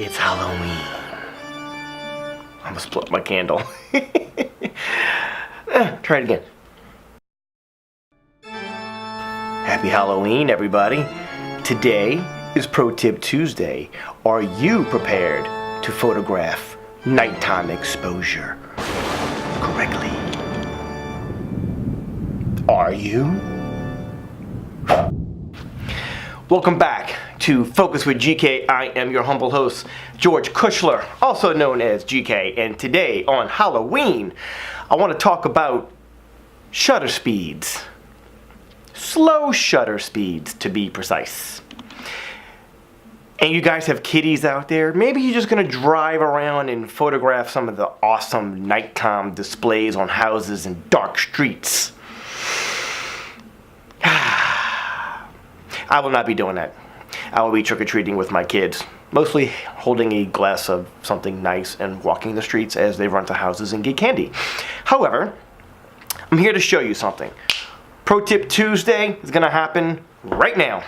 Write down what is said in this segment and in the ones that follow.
It's Halloween. I'm gonna split my candle. Try it again. Happy Halloween, everybody. Today is Pro Tip Tuesday. Are you prepared to photograph nighttime exposure correctly? Are you? Welcome back to Focus with GK. I am your humble host, George Kushler, also known as GK. And today on Halloween, I want to talk about shutter speeds. Slow shutter speeds, to be precise. And you guys have kiddies out there. Maybe you're just going to drive around and photograph some of the awesome nighttime displays on houses and dark streets. I will not be doing that. I will be trick-or-treating with my kids, mostly holding a glass of something nice and walking the streets as they run to houses and get candy. However, I'm here to show you something. Pro Tip Tuesday is going to happen right now.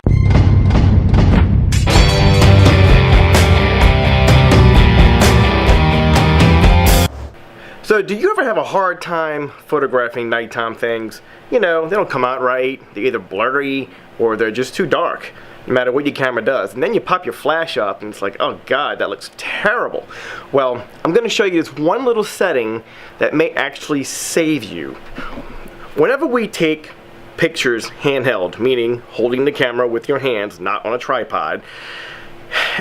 So, do you ever have a hard time photographing nighttime things? You know, they don't come out right, they're either blurry or they're just too dark, no matter what your camera does. And then you pop your flash up and it's like, oh God, that looks terrible. Well, I'm going to show you this one little setting that may actually save you. Whenever we take pictures handheld, meaning holding the camera with your hands, not on a tripod,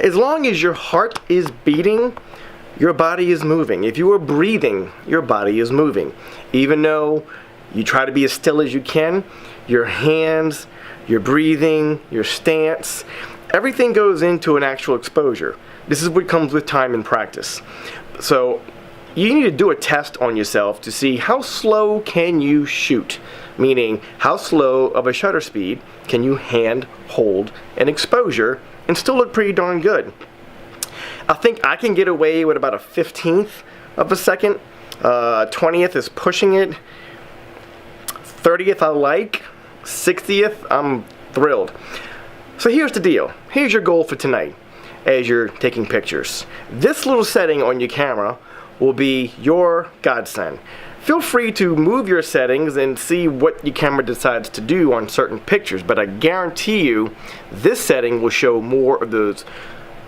as long as your heart is beating, your body is moving. If you are breathing, your body is moving. Even though you try to be as still as you can, your hands, your breathing, your stance, everything goes into an actual exposure. This is what comes with time and practice. So you need to do a test on yourself to see how slow can you shoot, meaning how slow of a shutter speed can you hand hold an exposure and still look pretty darn good. I think I can get away with about a 15th of a second. 20th is pushing it. 30th I like. 60th I'm thrilled. So here's the deal. Here's your goal for tonight as you're taking pictures. This little setting on your camera will be your godsend. Feel free to move your settings and see what your camera decides to do on certain pictures, but I guarantee you this setting will show more of those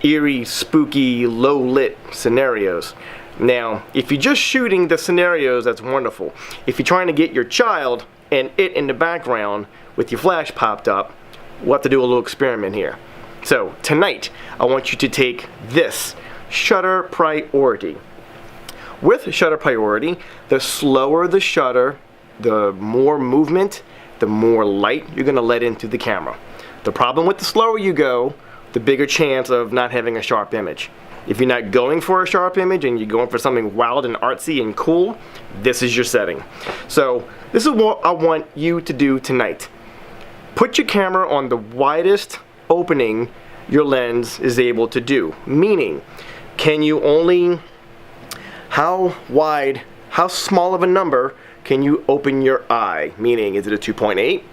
eerie, spooky, low-lit scenarios. Now, if you're just shooting the scenarios, that's wonderful. If you're trying to get your child and it in the background with your flash popped up, we'll have to do a little experiment here. So, tonight, I want you to take this shutter priority. With shutter priority, the slower the shutter, the more movement, the more light you're going to let into the camera. The problem with the slower you go, the bigger chance of not having a sharp image. If you're not going for a sharp image and you're going for something wild and artsy and cool, this is your setting. So this is what I want you to do tonight. Put your camera on the widest opening your lens is able to do. Meaning, can you only, how wide, how small of a number can you open your eye? Meaning, is it a 2.8?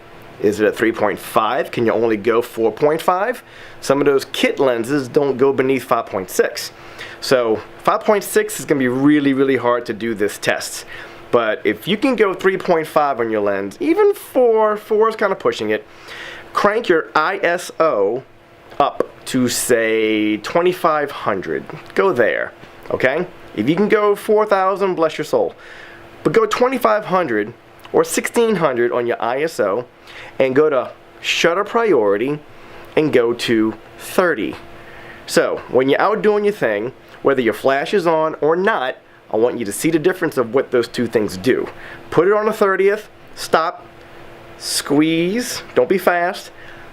Is it a 3.5? Can you only go 4.5? Some of those kit lenses don't go beneath 5.6. So 5.6 is going to be really, really hard to do this test. But if you can go 3.5 on your lens, even 4 is kind of pushing it, crank your ISO up to say 2500. Go there, okay? If you can go 4000, bless your soul. But go 2500 or 1600 on your ISO and go to shutter priority and go to 30. So when you're out doing your thing, whether your flash is on or not, I want you to see the difference of what those two things do. Put it on a 30th, stop, squeeze, don't be fast,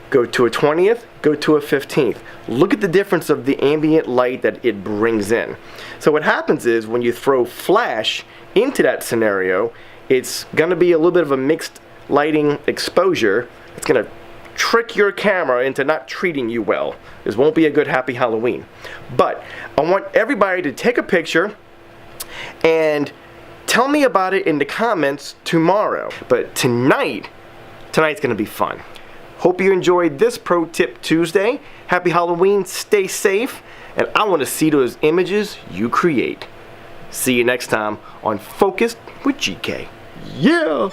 go to a 20th, go to a 15th. Look at the difference of the ambient light that it brings in. So what happens is when you throw flash into that scenario, it's going to be a little bit of a mixed lighting exposure. It's going to trick your camera into not treating you well. This won't be a good happy Halloween. But I want everybody to take a picture and tell me about it in the comments tomorrow. But tonight's going to be fun. Hope you enjoyed this Pro Tip Tuesday. Happy Halloween, stay safe, and I want to see those images you create. See you next time on Focused with GK. Yeah!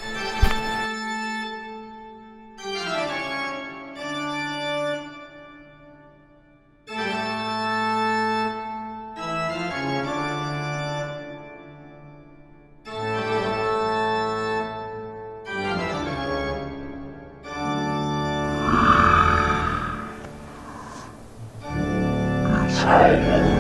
Halloween.